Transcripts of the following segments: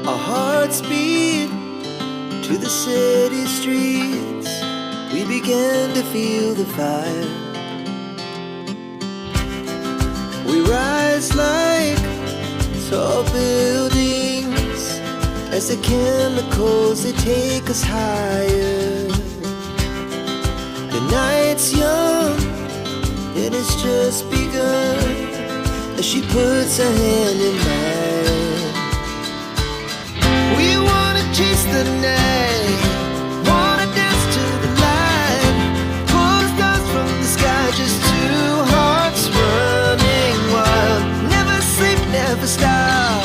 Our hearts beat to the city streets. We began to feel the fire. We rise like tall buildings as the chemicals, they take us higher. The night's young and it's just begun as she puts her hand in mine. We wanna chase the night, wanna dance to the light, pull the stars from the sky, just two hearts running wild. Never sleep, never stop,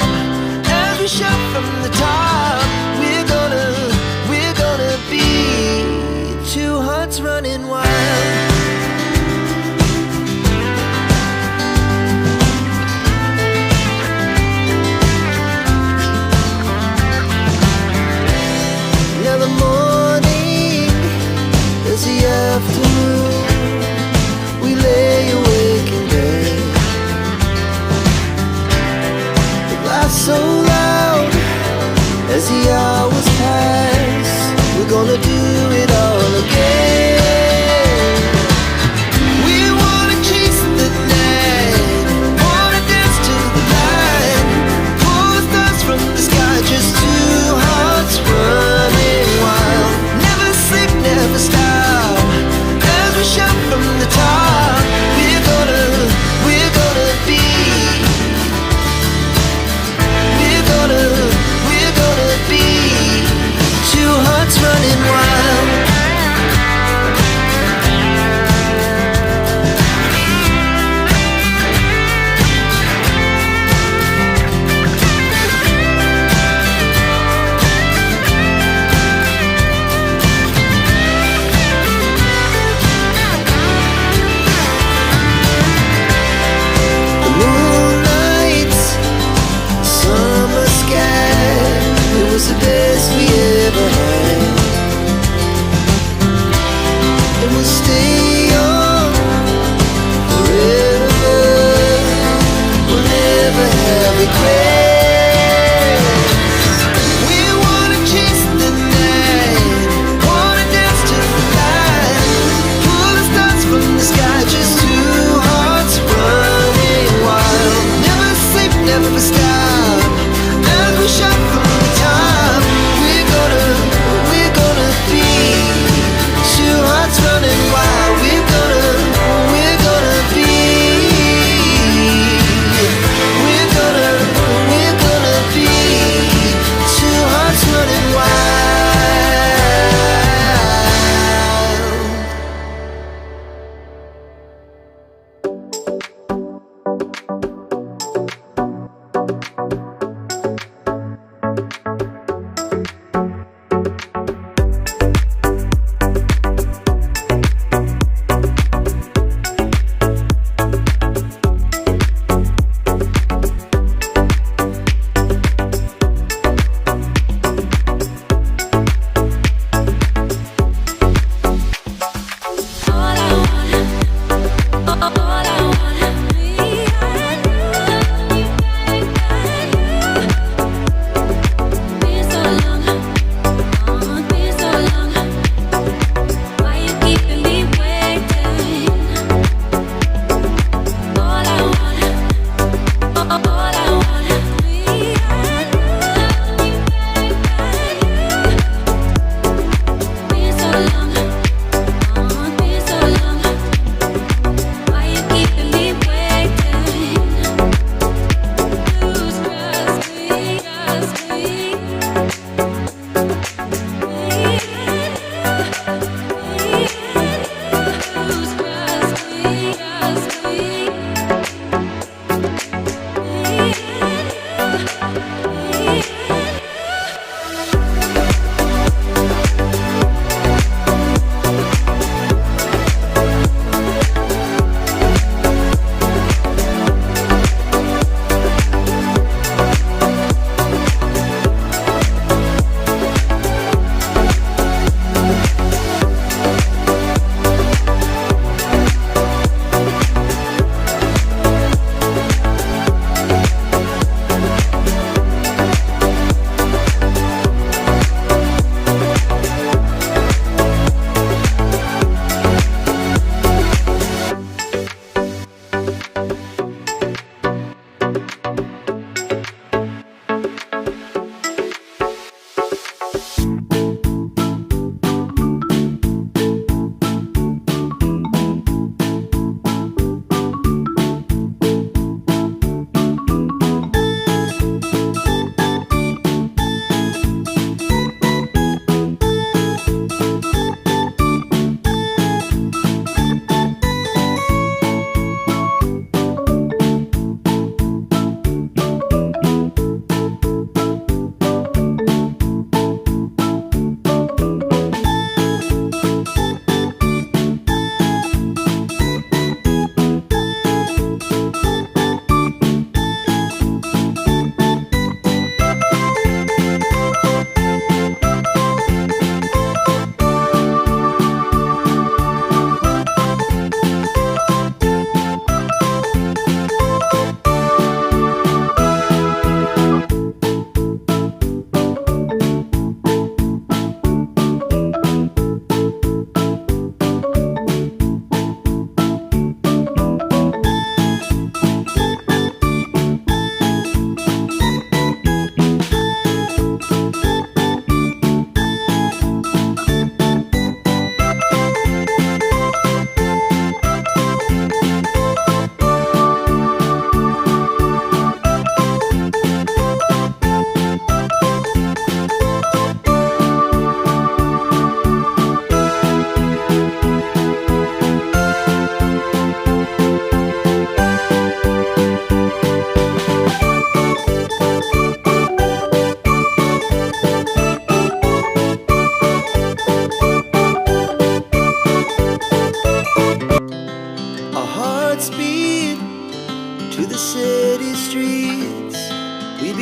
as we shout from the top. We're gonna be two hearts running wild. Afternoon, we lay awake in bed. The laugh so loud as the hours pass. We're gonna do it all again. We wanna chase the night, wanna dance to the light, pull the stars from the sky, just two hearts running wild. Never sleep, never stop, shout from the top. We're gonna be, we're gonna be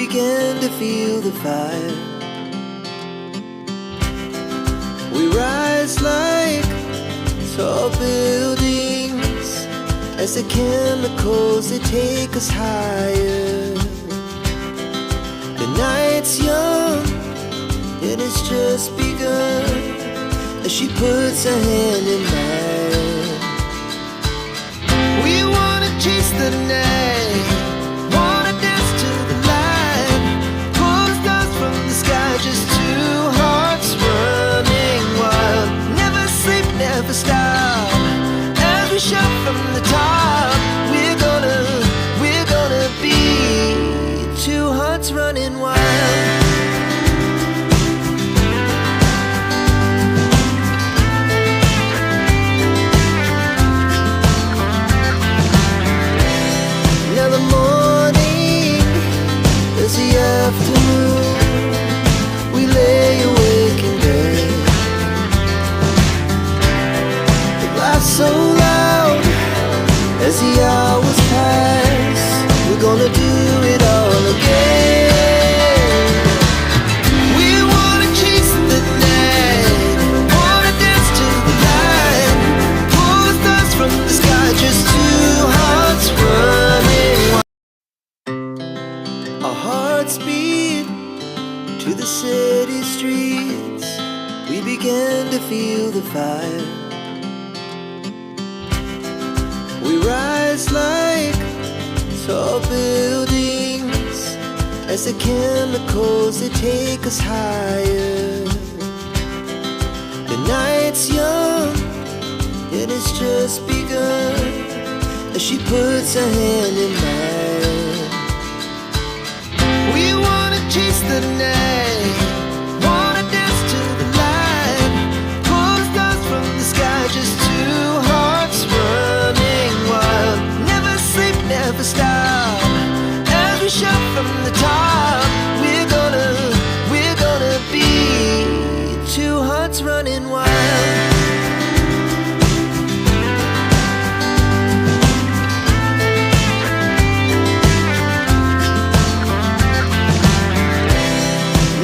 began to feel the fire. We rise like tall buildings as the chemicals, they take us higher. The night's young and it's just begun as she puts her hand in mine. We wanna chase the night, wanna dance to the light, pull the stars from the sky, just two hearts running wild. Never sleep, never stop, as we shout from the top. We're gonna be two hearts running wild. Now the morning is the afternoon. We lay awake in bed. The laughs so loud as the hours pass. We're gonna do it all again. We wanna chase the night, wanna dance to the light, pull the stars from the sky, just two hearts running wild. Our hearts beat to the city streets. We began to feel the fire. We rise like tall buildings as the chemicals, they take us higher. The night's young and it's just begun as she puts her hand in mine. We wanna chase the night, wanna dance to the light, pull the stars from the sky, just two hearts running wild. Never sleep, never stop, as we shout from the top. We're gonna be two hearts running wild.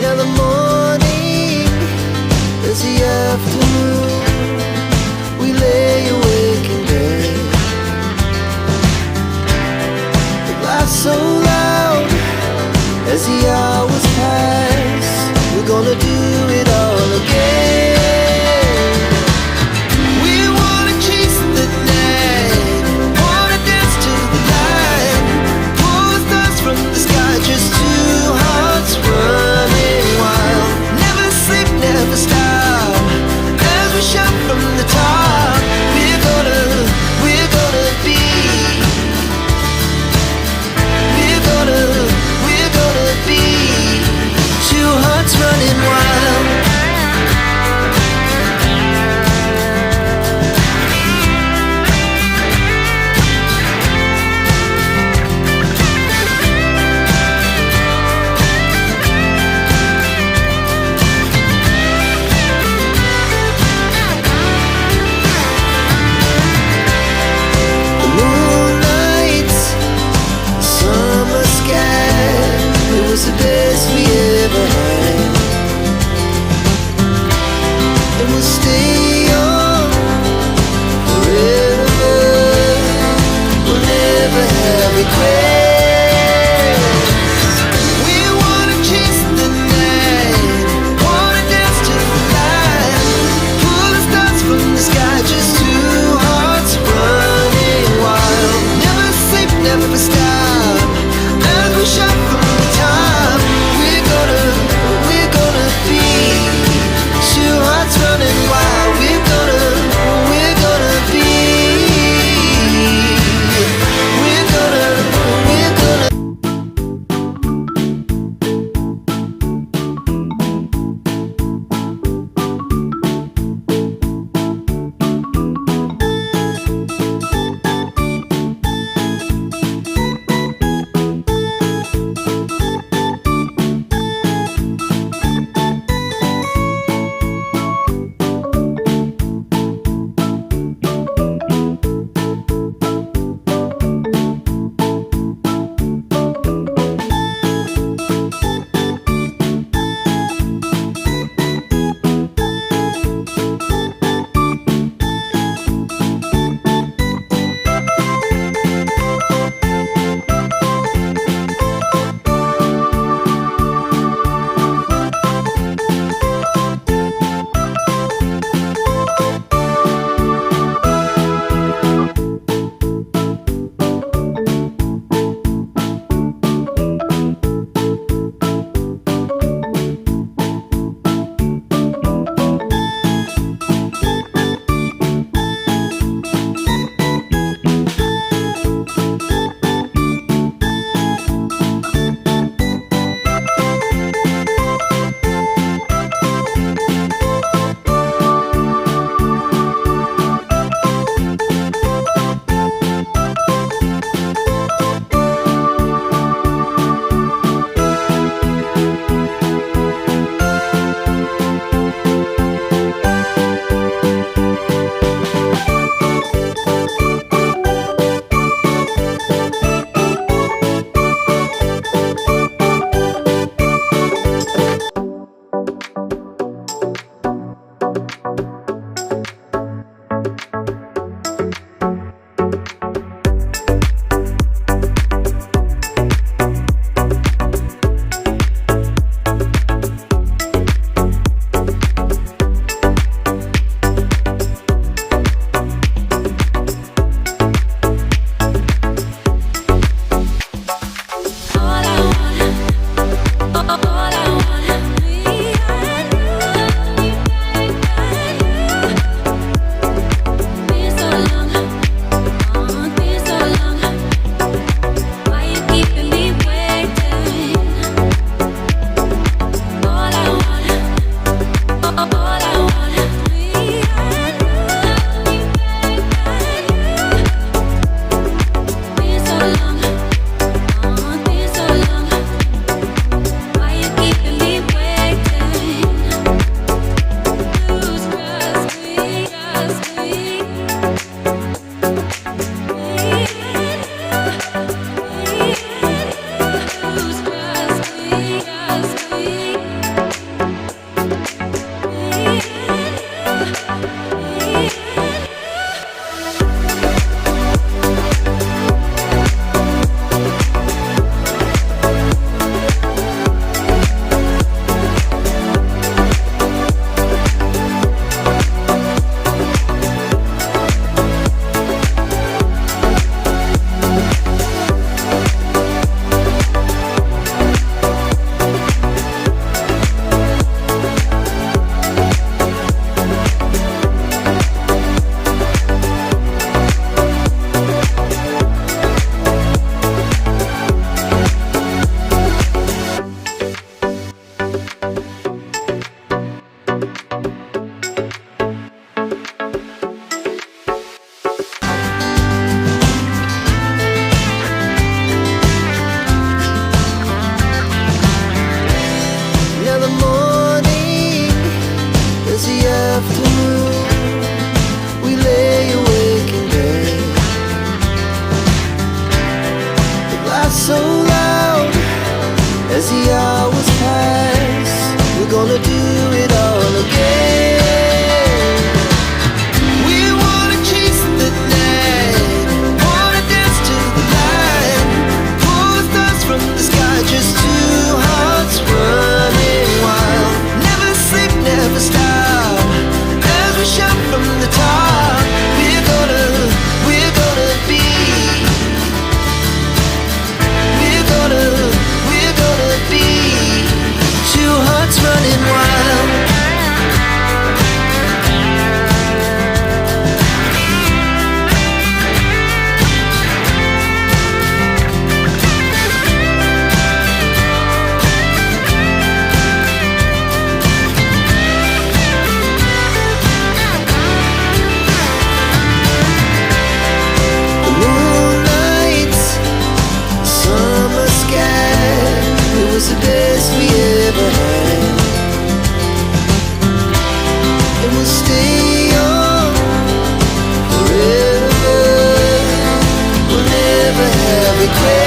Now the morning is the afternoon. We lay awake in bed. The laughs so loud as the hours pass. We're gonna do it all again. We wanna chase the night, wanna dance to the light, pull the stars from the sky, just two hearts running wild. Never sleep, never stop, as we shout from the top. We're gonna be, we're gonna be two hearts running wild. hours pass, we're gonna do it all again. We wanna chase the night, wanna dance to the light, pull the stars from the sky, just two hearts running wild. Never sleep, never stop, as we shout from the top. We're gonna be, we're gonna be two hearts running wild. The moonlight, summer sky, it was the best we ever had. And we'll stay young forever, we'll never have regrets.